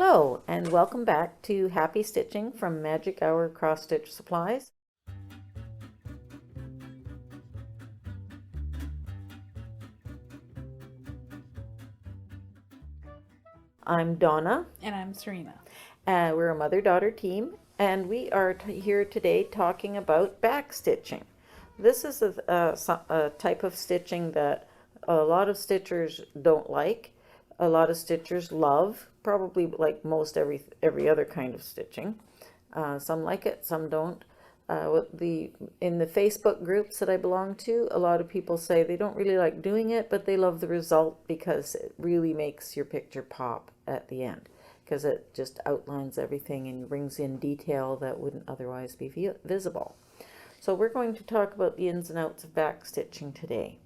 Hello, and welcome back to Happy Stitching from Magic Hour Cross Stitch Supplies. I'm Donna. And I'm Serena. We're a mother-daughter team, and we are here today talking about backstitching. This is a type of stitching that a lot of stitchers don't like, a lot of stitchers love, probably like most every other kind of stitching. Some like it, some don't. In the Facebook groups that I belong to, a lot of people say they don't really like doing it, but they love the result because it really makes your picture pop at the end, because it just outlines everything and brings in detail that wouldn't otherwise be visible. So we're going to talk about the ins and outs of backstitching today.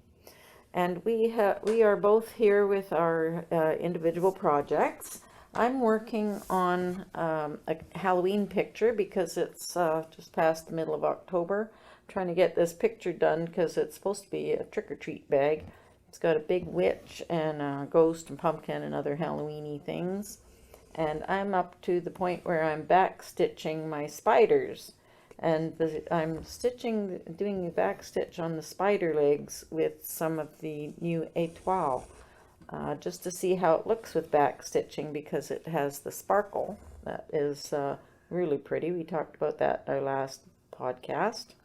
And we are both here with our individual projects. I'm working on a Halloween picture because it's just past the middle of October. I'm trying to get this picture done because it's supposed to be a trick-or-treat bag. It's got a big witch and a ghost and pumpkin and other Halloween-y things. And I'm up to the point where I'm back stitching my spiders. And I'm doing the back stitch on the spider legs with some of the new étoile. Just to see how it looks with back stitching, because it has the sparkle that is really pretty. We talked about that in our last podcast.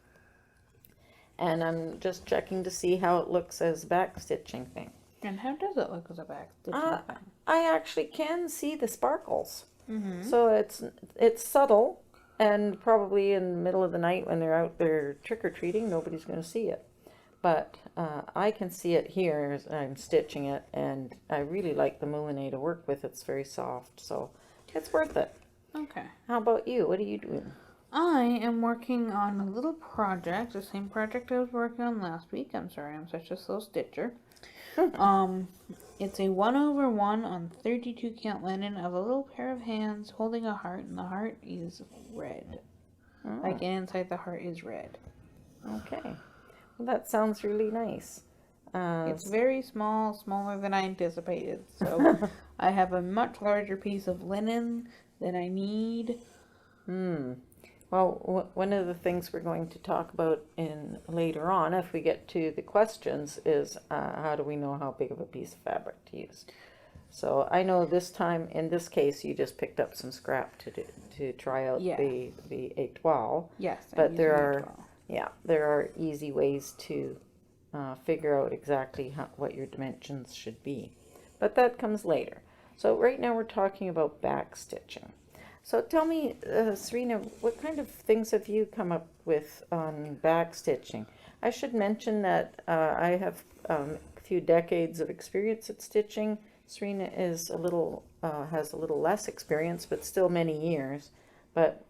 And I'm just checking to see how it looks as a back stitching thing. And how does it look as a back stitching thing? I actually can see the sparkles. So it's subtle, and probably in the middle of the night when they're out there trick-or-treating, nobody's going to see it. But I can see it here as I'm stitching it, and I really like the moulinet to work with. It's very soft, so it's worth it. Okay. How about you? What are you doing? I am working on a little project, the same project I was working on last week. I'm sorry, I'm such a slow stitcher. It's a 1/1 on 32 count linen of a little pair of hands holding a heart, and the heart is red. Oh. Like inside the heart is red. Okay. Well, that sounds really nice. It's very small, smaller than I anticipated. So I have a much larger piece of linen than I need. Well, one of the things we're going to talk about later on, if we get to the questions, is how do we know how big of a piece of fabric to use? So I know this time, in this case, you just picked up some scrap to try out the étoile. Yes, but there are easy ways to figure out exactly what your dimensions should be. But that comes later. So right now we're talking about back stitching. So tell me, Serena, what kind of things have you come up with on back stitching? I should mention that I have a few decades of experience at stitching. Serena is has a little less experience, but still many years. But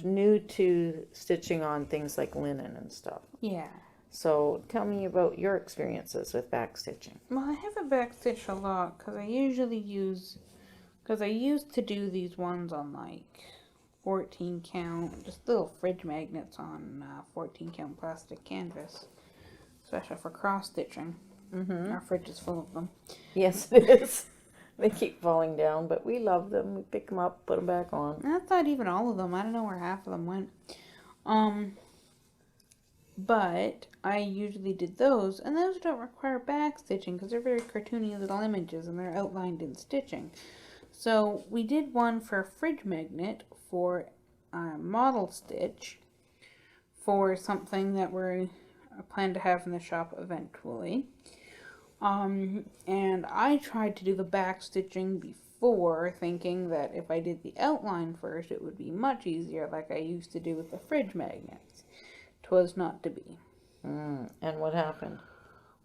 new to stitching on things like linen and stuff. Yeah. So tell me about your experiences with back stitching. Well, I haven't backstitched a lot because I used to do these ones on like 14 count, just little fridge magnets on 14 count plastic canvas, especially for cross stitching. Our fridge is full of them. Yes, it is. They keep falling down, but we love them. We pick them up, put them back on. That's not even all of them. I don't know where half of them went. But I usually did those, and those don't require back stitching because they're very cartoony little images and they're outlined in stitching. So we did one for a fridge magnet for a model stitch for something that we plan to have in the shop eventually. And I tried to do the back stitching before, thinking that if I did the outline first, it would be much easier, like I used to do with the fridge magnets. 'Twas not to be. And what happened?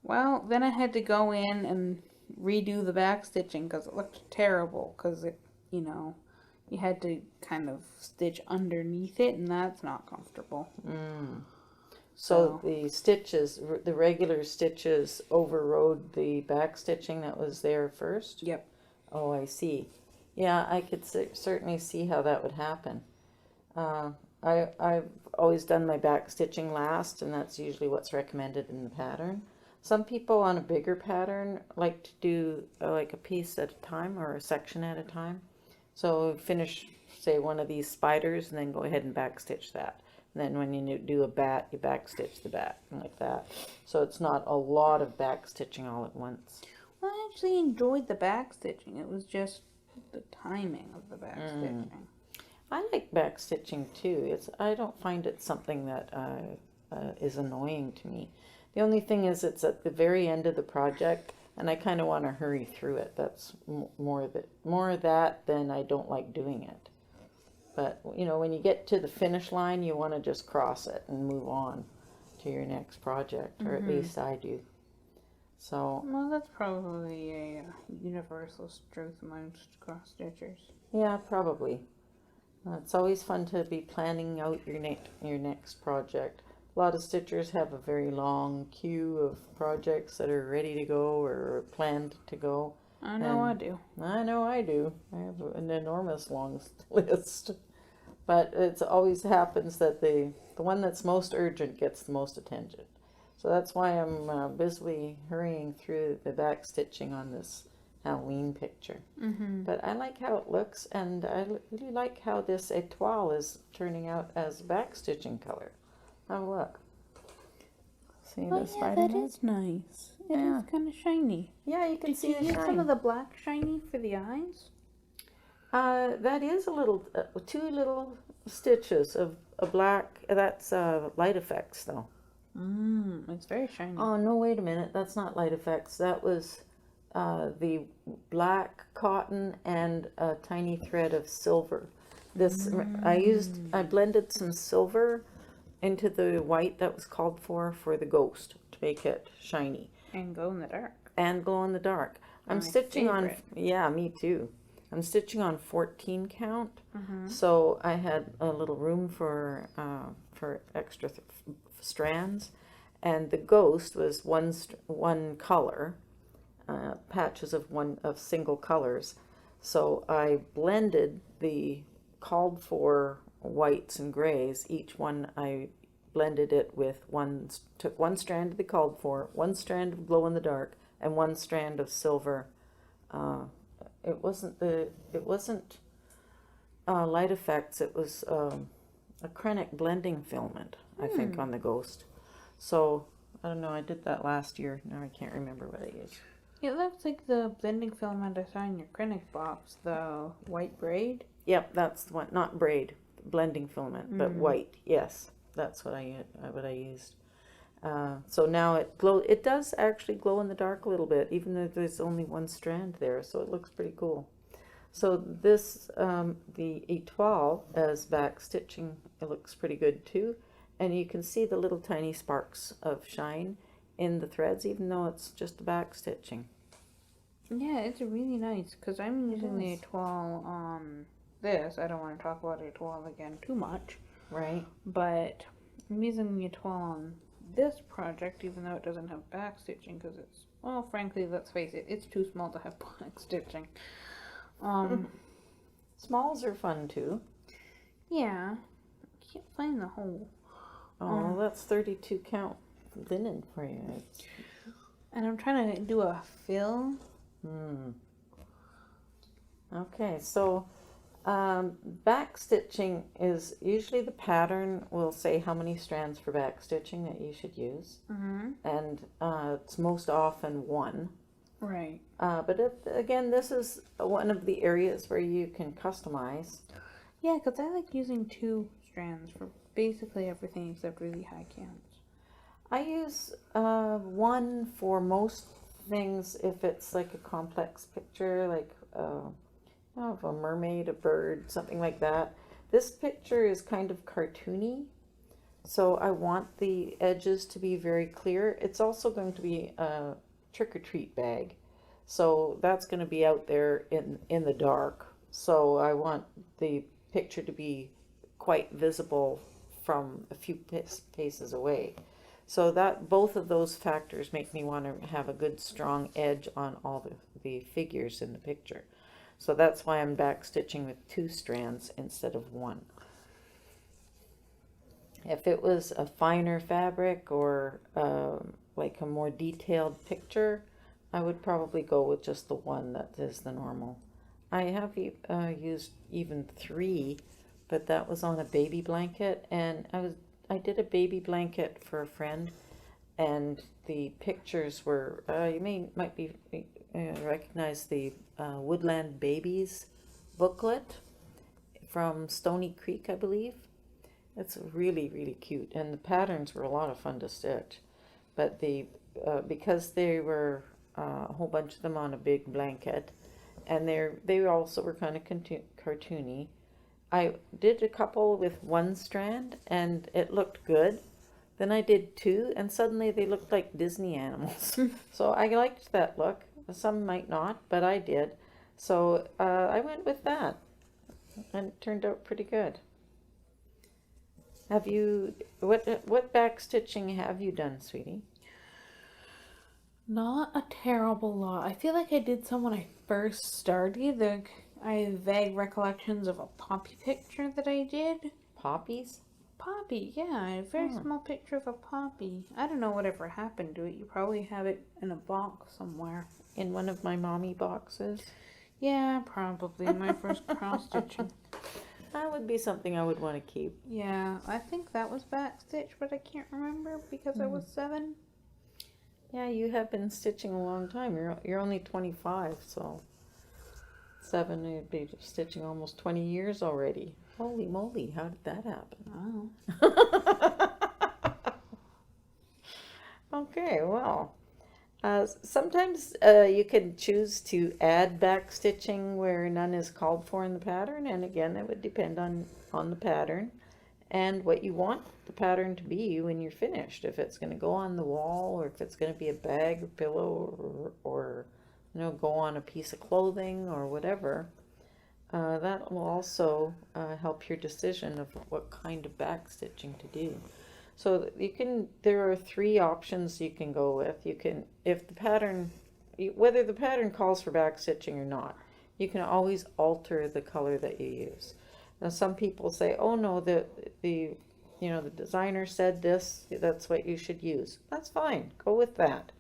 Well, then I had to go in and redo the back stitching because it looked terrible, because you had to kind of stitch underneath it, and that's not comfortable. So the regular stitches overrode the back stitching that was there first? Yep. Oh, I see. Yeah, I could certainly see how that would happen. I've always done my back stitching last, and that's usually what's recommended in the pattern. Some people on a bigger pattern like to do like a piece at a time or a section at a time. So finish, say, one of these spiders and then go ahead and backstitch that. And then when you do a bat, you backstitch the bat like that. So it's not a lot of backstitching all at once. Well, I actually enjoyed the back stitching. It was just the timing of the back stitching. I like backstitching too. I don't find it something that is annoying to me. The only thing is it's at the very end of the project, and I kind of want to hurry through it. That's more of that than I don't like doing it. But you know, when you get to the finish line, you want to just cross it and move on to your next project, or at least I do. So Well, that's probably a universal truth amongst cross stitchers. yeah, probably. It's always fun to be planning out your next project. A lot of stitchers have a very long queue of projects that are ready to go or planned to go. I know I do. I know I do. I have an enormous long list. But it always happens that the one that's most urgent gets the most attention. So that's why I'm busily hurrying through the back stitching on this Halloween picture. But I like how it looks, and I really like how this etoile is turning out as back stitching color. Have a look. See the spider that head? is nice. It Yeah. is kind of shiny. Yeah, you can Did see you the use shine. some of the black shiny for the eyes? That is a little, two little stitches of a black. That's light effects, though. It's very shiny. Oh no! Wait a minute. That's not light effects. That was the black cotton and a tiny thread of silver. This I blended some silver into the white that was called for the ghost to make it shiny And glow in the dark. and glow in the dark. I'm My stitching favorite. on, yeah, me too. I'm stitching on 14 count, so I had a little room for extra strands, and the ghost was one color, patches of single colors. So I blended the called for whites and grays. Each one I blended it with took one strand of the called for, one strand of glow in the dark, and one strand of silver. It wasn't light effects. It was acrylic blending filament, I think, on the ghost. So I don't know. I did that last year. Now I can't remember what I used. It looks like the blending filament I saw in your clinic box, the white braid. Yep, that's the one. Not braid, blending filament, but white. Yes, that's what I used. So now it does actually glow in the dark a little bit, even though there's only one strand there. So it looks pretty cool. So this the etoile as back stitching, it looks pretty good too, and you can see the little tiny sparks of shine in the threads, even though it's just the back stitching. Yeah, it's really nice because I'm using the etoile on this. I don't want to talk about etoile again too much, Right. but I'm using the etoile on this project, even though it doesn't have back stitching because it's, well, frankly, let's face it, it's too small to have back stitching. Smalls are fun too. Yeah, I can't find the hole. Oh, that's 32 count linen for you. And I'm trying to do a fill. Okay, so back stitching is usually the pattern will say how many strands for back stitching that you should use, and it's most often one. Right. But again, this is one of the areas where you can customize. Yeah, because I like using 2 strands for basically everything except really high counts. I use one for most things if it's like a complex picture, like of a mermaid, a bird, something like that. This picture is kind of cartoony, so I want the edges to be very clear. It's also going to be a trick-or-treat bag, so that's going to be out there in the dark. So I want the picture to be quite visible from a few paces away. So that both of those factors make me want to have a good strong edge on all the figures in the picture. So that's why I'm back stitching with 2 strands instead of 1. If it was a finer fabric or like a more detailed picture, I would probably go with just the one that is the normal I have used even 3, but that was on a baby blanket, and I did a baby blanket for a friend, and the pictures were you might be recognize the Woodland Babies booklet from Stony Creek, I believe. It's really, really cute, and the patterns were a lot of fun to stitch. But the because they were a whole bunch of them on a big blanket, and they also were kind of cartoony. I did a couple with one strand, and it looked good. Then I did 2, and suddenly they looked like Disney animals. So I liked that look. Some might not, but I did. So I went with that, and it turned out pretty good. Have you what back stitching have you done, sweetie? Not a terrible lot. I feel like I did some when I first started. I have vague recollections of a poppy picture that I did. Poppies? Poppy, yeah, a very small picture of a poppy. I don't know whatever happened to it. You probably have it in a box somewhere. In one of my mommy boxes? Yeah, probably my first cross stitching. That would be something I would want to keep. Yeah, I think that was backstitch, but I can't remember because I was 7. Yeah, you have been stitching a long time. You're only 25, so 7, you'd be stitching almost 20 years already. Holy moly, how did that happen? Oh. Okay, well, sometimes you can choose to add back stitching where none is called for in the pattern, and again, it would depend on the pattern and what you want the pattern to be when you're finished. If it's going to go on the wall, or if it's going to be a bag or pillow, or go on a piece of clothing or whatever. That will also help your decision of what kind of back stitching to do. So there are 3 options you can go with. You can, if the pattern, whether the pattern calls for back stitching or not, you can always alter the color that you use. Now some people say, oh no, the designer said this, that's what you should use. That's fine, go with that.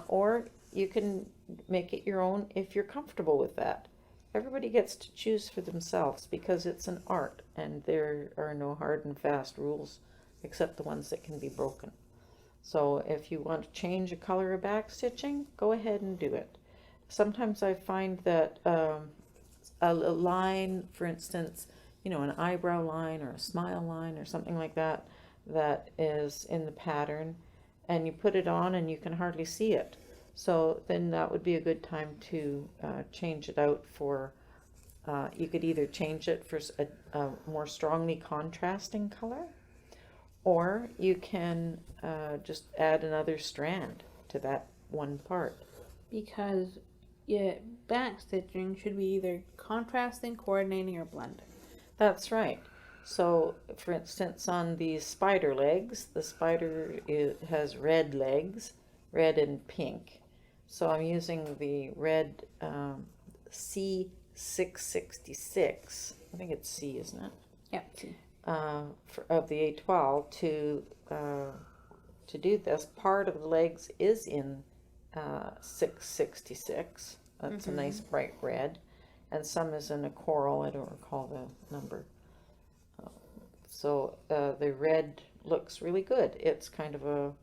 Or you can make it your own if you're comfortable with that. Everybody gets to choose for themselves because it's an art, and there are no hard and fast rules except the ones that can be broken. So if you want to change a color of back stitching, go ahead and do it. Sometimes I find that a line, for instance, an eyebrow line or a smile line or something like that, that is in the pattern, and you put it on and you can hardly see it. So then that would be a good time to change it out for, you could either change it for a more strongly contrasting color, or you can just add another strand to that one part. Because back stitching should be either contrasting, coordinating, or blending. That's right. So, for instance, on these spider legs, the spider has red legs, red and pink. So I'm using the red C666. I think it's C, isn't it? Yeah. Of the A12 to do this. Part of the legs is in 666. That's a nice bright red, and some is in a coral. I don't recall the number. So the red looks really good. It's kind of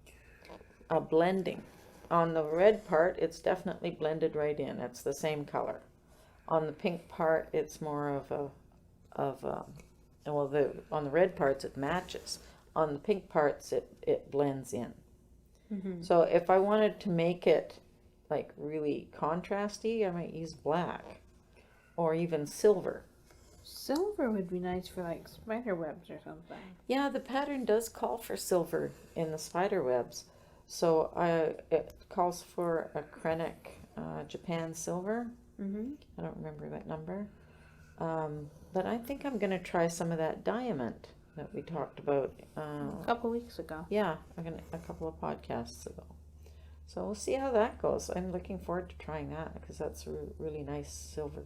a blending. On the red part, it's definitely blended right in. It's the same color. On the pink part, it's more on the red parts it matches. On the pink parts, it blends in. So if I wanted to make it like really contrasty, I might use black or even silver. Silver would be nice for like spider webs or something. Yeah, the pattern does call for silver in the spider webs. So it calls for a Krennic Japan silver. I don't remember that number. But I think I'm going to try some of that diamond that we talked about A couple weeks ago. Yeah, a couple of podcasts ago. So we'll see how that goes. I'm looking forward to trying that because that's a really nice silver.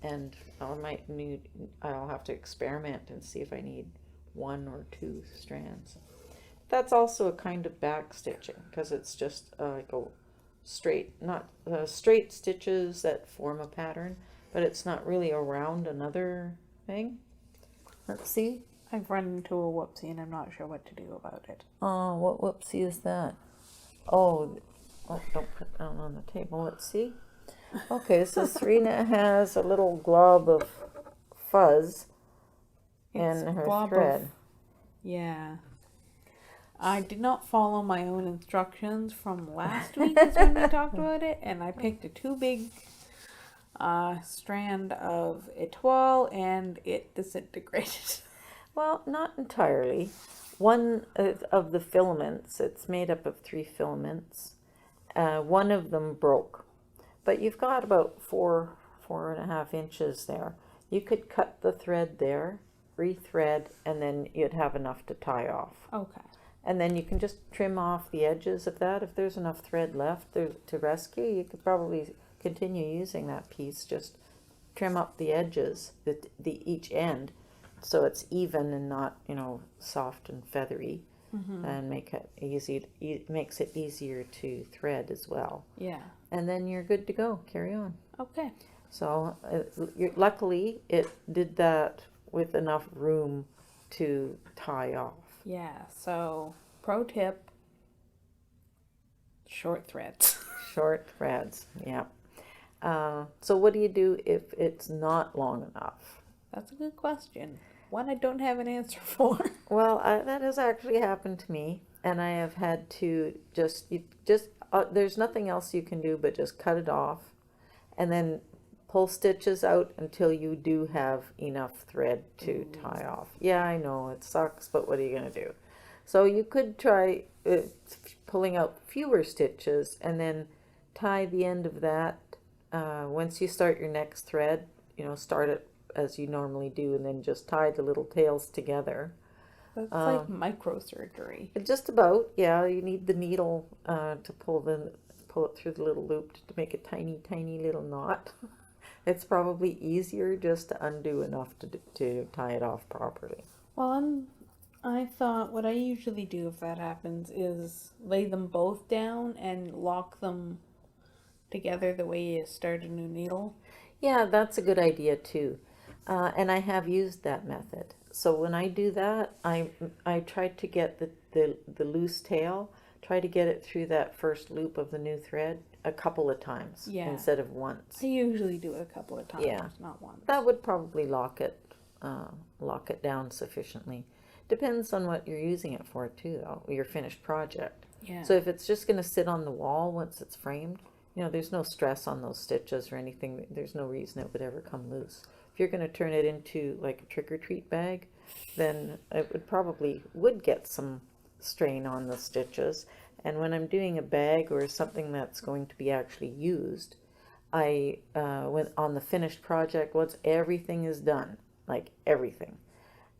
And I'll have to experiment and see if I need 1 or 2 strands. That's also a kind of back stitching because it's just like straight stitches that form a pattern, but it's not really around another thing. Let's see. I've run into a whoopsie and I'm not sure what to do about it. Oh, what whoopsie is that? Oh, don't put that on the table. Let's see. Okay, so Serena has a little glob of fuzz in her thread. Yeah. I did not follow my own instructions from last week is when we talked about it, and I picked a too big strand of etoile and it disintegrated. Well, not entirely. One of the filaments, it's made up of 3 filaments. One of them broke, but you've got about 4.5 inches there. You could cut the thread there, rethread, and then you'd have enough to tie off. Okay. And then you can just trim off the edges of that. If there's enough thread left to rescue, you could probably continue using that piece. Just trim up the edges, each end, so it's even and not, soft and feathery, and make it makes it easier to thread as well. Yeah. And then you're good to go. Carry on. Okay. So luckily it did that with enough room to tie off. Yeah, so pro tip, short threads. Short threads, yeah. So what do you do if it's not long enough? That's a good question. One I don't have an answer for. Well, that has actually happened to me, and I have had to there's nothing else you can do but just cut it off, and then pull stitches out until you do have enough thread to tie off. Yeah, I know, it sucks, but what are you going to do? So you could try pulling out fewer stitches and then tie the end of that. Once you start your next thread, start it as you normally do and then just tie the little tails together. That's like microsurgery. Just about, yeah. You need the needle to pull it through the little loop to make a tiny, tiny little knot. It's probably easier just to undo enough to tie it off properly. Well, I thought what I usually do if that happens is lay them both down and lock them together the way you start a new needle. Yeah, that's a good idea too. And I have used that method. So when I do that, I try to get the loose tail, try to get it through that first loop of the new thread a couple of times instead of once. I usually do it a couple of times, not once. That would probably lock it down sufficiently. Depends on what you're using it for too, though, your finished project. Yeah. So if it's just going to sit on the wall once it's framed, there's no stress on those stitches or anything. There's no reason it would ever come loose. If you're going to turn it into like a trick-or-treat bag, then it would get some strain on the stitches. And when I'm doing a bag or something that's going to be actually used, I when on the finished project, once everything is done, like everything,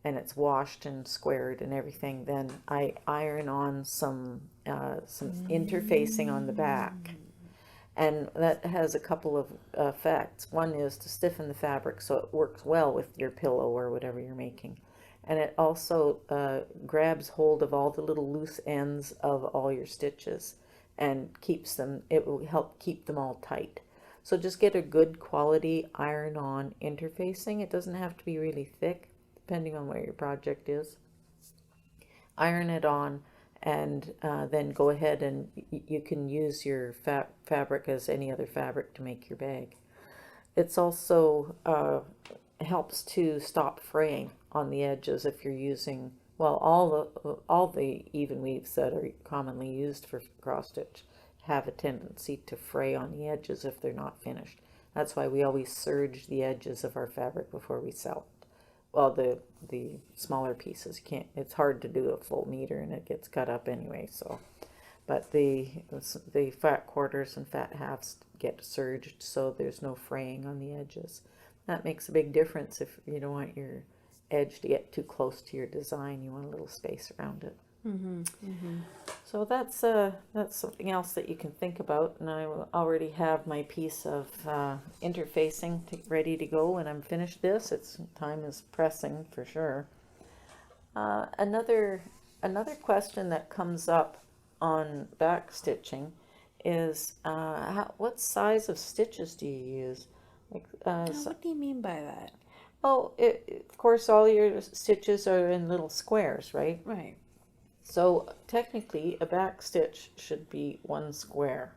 and it's washed and squared and everything, then I iron on some interfacing on the back. And that has a couple of effects. One is to stiffen the fabric so it works well with your pillow or whatever you're making. And it also grabs hold of all the little loose ends of all your stitches and it will help keep them all tight. So just get a good quality iron-on interfacing. It doesn't have to be really thick, depending on where your project is. Iron it on, and then go ahead and you can use your fabric as any other fabric to make your bag. It's also helps to stop fraying on the edges if you're using, well, all the even weaves that are commonly used for cross stitch have a tendency to fray on the edges if they're not finished. That's why we always serge the edges of our fabric before we sell it. Well, the smaller pieces it's hard to do a full meter and it gets cut up anyway, so. But the fat quarters and fat halves get serged so there's no fraying on the edges. That makes a big difference if you don't want your edge to get too close to your design. You want a little space around it. So that's something else that you can think about, and I will already have my piece of interfacing ready to go when I'm finished this. Time is pressing for sure. Another question that comes up on backstitching is what size of stitches do you use? Like, What do you mean by that? oh, of course, all your stitches are in little squares, right? Right. So technically, a back stitch should be one square.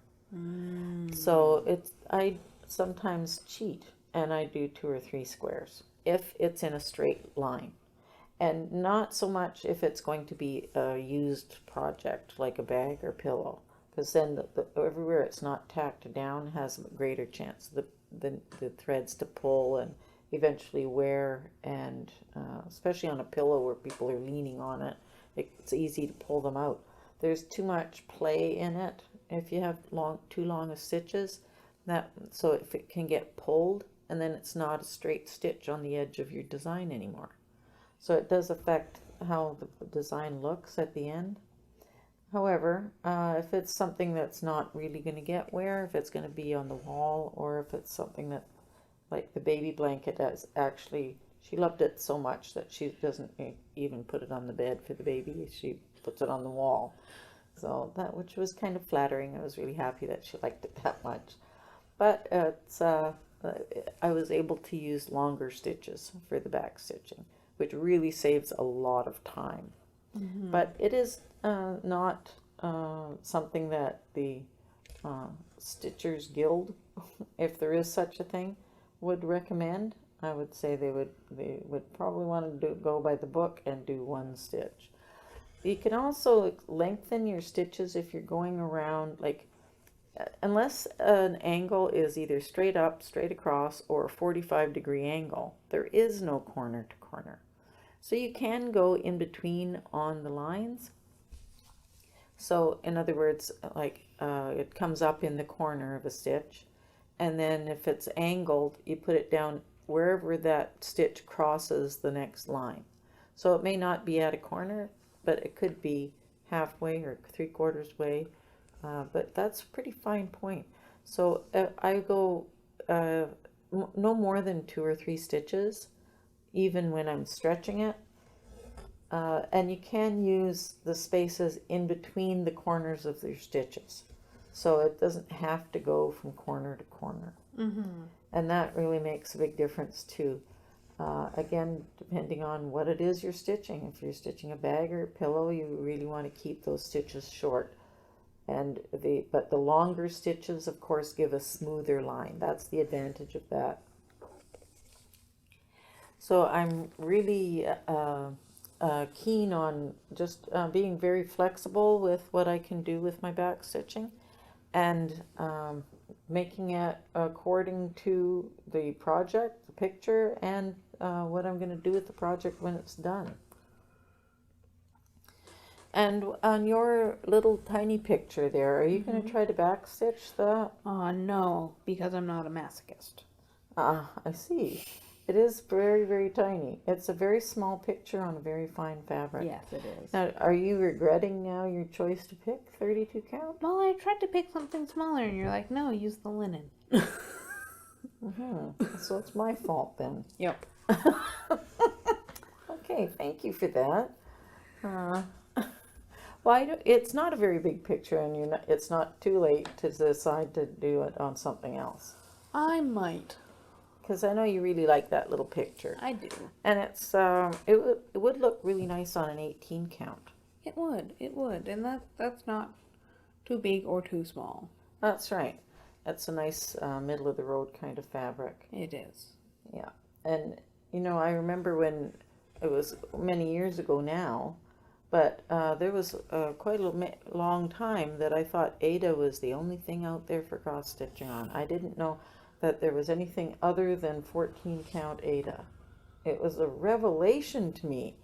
So I sometimes cheat and I do 2 or 3 squares if it's in a straight line. And not so much if it's going to be a used project like a bag or pillow, because then everywhere it's not tacked down has a greater chance the threads to pull and eventually wear, and especially on a pillow where people are leaning on it, it's easy to pull them out. There's too much play in it if you have too long of stitches, so if it can get pulled, and then it's not a straight stitch on the edge of your design anymore. So it does affect how the design looks at the end. However, if it's something that's not really going to get wear, if it's going to be on the wall, or if it's something that, like the baby blanket, she loved it so much that she doesn't even put it on the bed for the baby. She puts it on the wall. So which was kind of flattering. I was really happy that she liked it that much. But I was able to use longer stitches for the back stitching, which really saves a lot of time. But it is not something that the Stitchers Guild, if there is such a thing, would recommend. I would say they would probably want to go by the book and do one stitch. You can also lengthen your stitches if you're going around, like, unless an angle is either straight up, straight across, or a 45-degree angle, there is no corner to corner. So you can go in between on the lines. So in other words, like it comes up in the corner of a stitch, and then if it's angled, you put it down wherever that stitch crosses the next line. So it may not be at a corner, but it could be halfway or 3/4 way. But that's a pretty fine point. So I go no more than 2 or 3 stitches, even when I'm stretching it. And you can use the spaces in between the corners of your stitches. So it doesn't have to go from corner to corner. And that really makes a big difference too. Again, depending on what it is you're stitching. If you're stitching a bag or a pillow, you really want to keep those stitches short. But the longer stitches, of course, give a smoother line. That's the advantage of that. So I'm really keen on just being very flexible with what I can do with my back stitching, and making it according to the project, the picture, and what I'm going to do with the project when it's done. And on your little tiny picture there, are you going to try to backstitch that? No, because I'm not a masochist. I see. It is very, very tiny. It's a very small picture on a very fine fabric. Yes, it is. Now, are you regretting now your choice to pick 32 count? Well, I tried to pick something smaller, and you're like, no, use the linen. So it's my fault then. Yep. Okay, thank you for that. Well, it's not a very big picture, and it's not too late to decide to do it on something else. I might. Because I know you really like that little picture. I do. And it would look really nice on an 18 count. It would, and that's not too big or too small. That's right. That's a nice middle of the road kind of fabric. It is. Yeah. And I remember when it was many years ago now, but there was quite a long time that I thought Ada was the only thing out there for cross stitching on. I didn't know that there was anything other than 14 count Ada. It was a revelation to me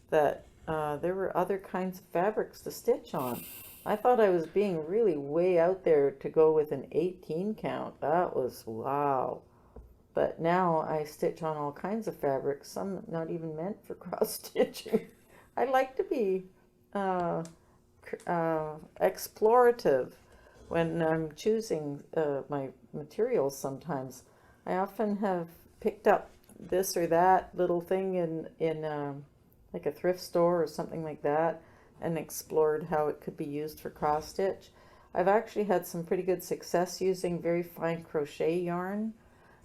that there were other kinds of fabrics to stitch on. I thought I was being really way out there to go with an 18 count. That was wow. But now I stitch on all kinds of fabrics, some not even meant for cross stitching. I like to be explorative when I'm choosing my materials. Sometimes I often have picked up this or that little thing in like a thrift store or something like that, and explored how it could be used for cross stitch. I've actually had some pretty good success using very fine crochet yarn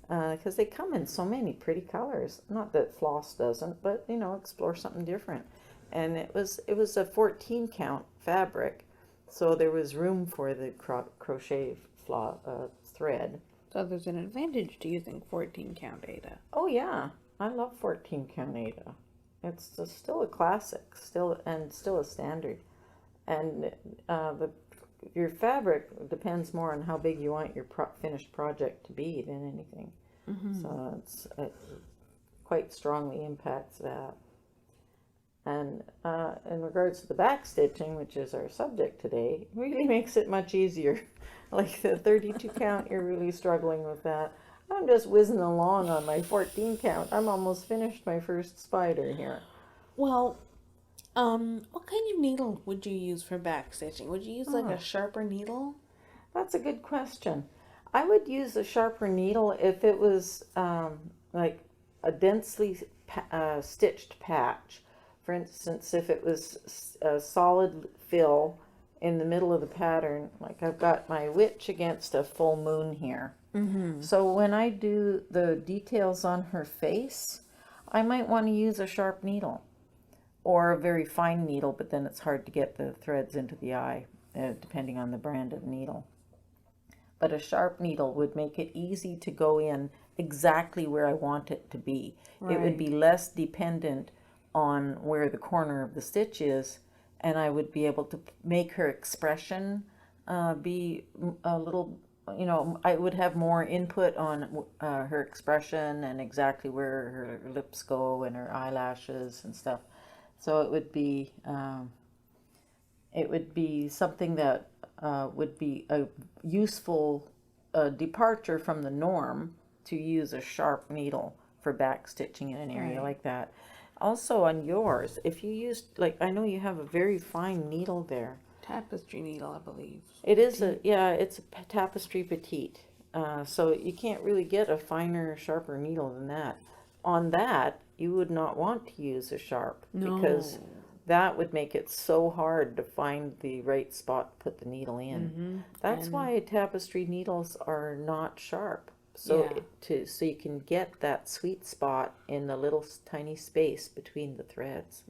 because they come in so many pretty colors. Not that floss doesn't, but you know, explore something different. And it was a 14 count fabric, so there was room for the crochet thread. So there's an advantage to using 14 count Ada. Oh yeah, I love 14 count Ada. It's still a classic, still a standard. And the your fabric depends more on how big you want your finished project to be than anything. So it quite strongly impacts that. And in regards to the back stitching, which is our subject today, it really makes it much easier. Like the 32 count, you're really struggling with that. I'm just whizzing along on my 14 count. I'm almost finished my first spider here. Well, what kind of needle would you use for back stitching? Would you use like a sharper needle? That's a good question. I would use a sharper needle if it was like a densely stitched patch. For instance, if it was a solid fill in the middle of the pattern, like I've got my witch against a full moon here. So when I do the details on her face, I might want to use a sharp needle or a very fine needle, but then it's hard to get the threads into the eye, depending on the brand of needle. But a sharp needle would make it easy to go in exactly where I want it to be. It would be less dependent on where the corner of the stitch is, and I would be able to make her expression be a little, you know, I would have more input on her expression and exactly where her lips go and her eyelashes and stuff. So it would be something that would be a useful departure from the norm to use a sharp needle for back stitching in an area like that. Also on yours, if you use, like, I know you have a very fine needle there. Tapestry needle, I believe. It is it's a tapestry petite. So you can't really get a finer, sharper needle than that. On that, you would not want to use a sharp because that would make it so hard to find the right spot to put the needle in. That's why tapestry needles are not sharp. So so you can get that sweet spot in the little tiny space between the threads.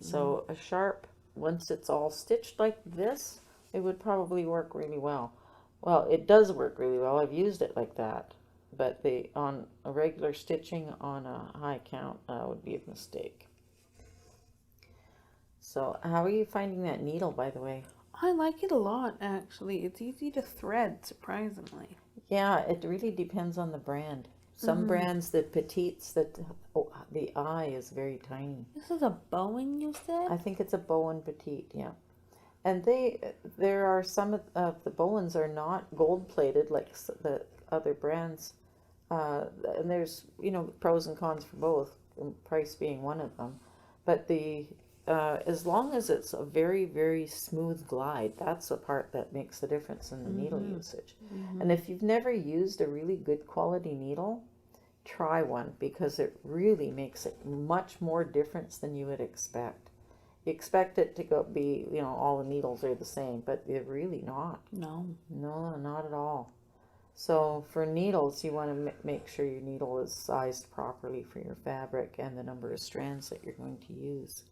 So a sharp, once it's all stitched like this, it would probably work really well. Well, it does work really well. I've used it like that. But on a regular stitching on a high count, would be a mistake. So how are you finding that needle, by the way? I like it a lot, actually. It's easy to thread, surprisingly. Yeah, it really depends on the brand. Some brands, the petites, the eye is very tiny. This is a Bowen, you said? I think it's a Bowen petite, yeah. And there are some of the Bowens are not gold plated like the other brands. And there's, you know, pros and cons for both, price being one of them. But as long as it's a very, very smooth glide, that's the part that makes the difference in the needle usage. And if you've never used a really good quality needle, try one, because it really makes it much more difference than you would expect. You expect it to be, you know, all the needles are the same, but they're really not. No, not at all. So for needles, you want to make sure your needle is sized properly for your fabric and the number of strands that you're going to use.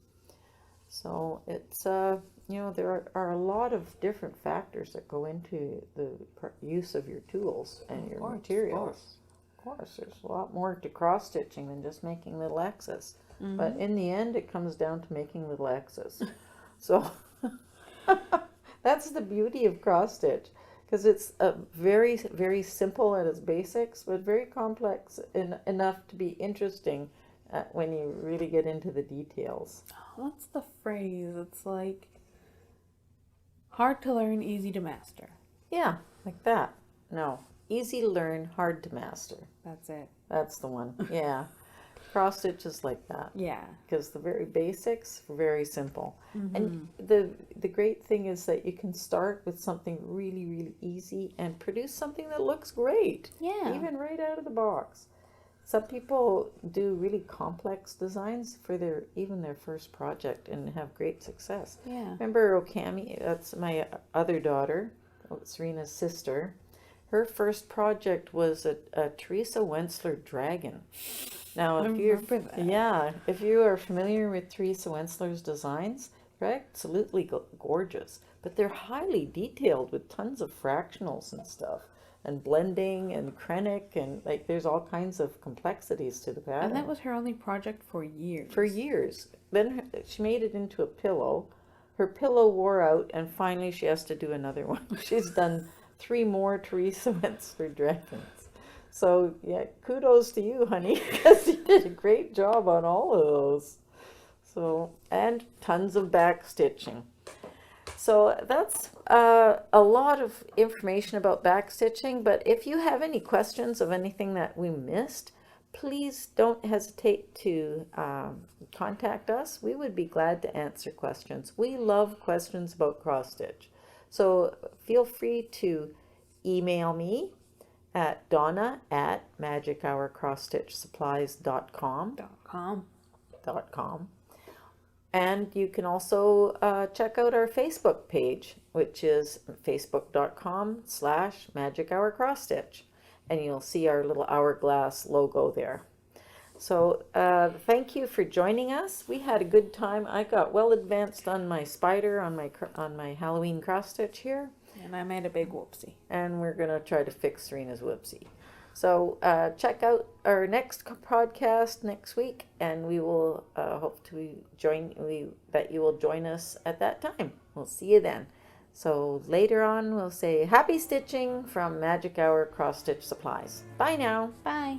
So it's, you know, there are a lot of different factors that go into the use of your tools and your materials. Of course, there's a lot more to cross stitching than just making little X's. But in the end, it comes down to making little X's. So that's the beauty of cross stitch, because it's very, very simple at its basics, but very complex enough to be interesting when you really get into the details. Oh, that's the phrase. It's like hard to learn, easy to master. Yeah, like that. No, easy to learn, hard to master. That's it. That's the one. Yeah. Cross stitch is like that. Yeah. Because the very basics are very simple. And the great thing is that you can start with something really, really easy and produce something that looks great. Yeah. Even right out of the box. Some people do really complex designs for their first project and have great success. Yeah. Remember Okami? That's my other daughter. Serena's sister, her first project was a Teresa Wentzler dragon. Now, I if you're remember that. yeah, if you are familiar with Teresa Wentzler's designs, they're absolutely gorgeous, but they're highly detailed with tons of fractionals and stuff, and blending and krennic, and like there's all kinds of complexities to the pattern. And that was her only project for years. For years. Then she made it into a pillow. Her pillow wore out, and finally she has to do another one. She's done 3 more Teresa Wentzler dragons. So yeah, kudos to you, honey, because you did a great job on all of those. So, and tons of back stitching. So that's a lot of information about back stitching, but if you have any questions of anything that we missed, please don't hesitate to contact us. We would be glad to answer questions. We love questions about cross stitch. So feel free to email me at donna@magichourcrossstitchsupplies.com. And you can also check out our Facebook page, which is facebook.com/magichourcrossstitch. And you'll see our little hourglass logo there. So thank you for joining us. We had a good time. I got well advanced on my spider on my Halloween cross stitch here. And I made a big whoopsie. And we're going to try to fix Serena's whoopsie. So check out our next podcast next week, and we will hope to that you will join us at that time. We'll see you then. So later on, we'll say happy stitching from Magic Hour Cross Stitch Supplies. Bye now. Bye.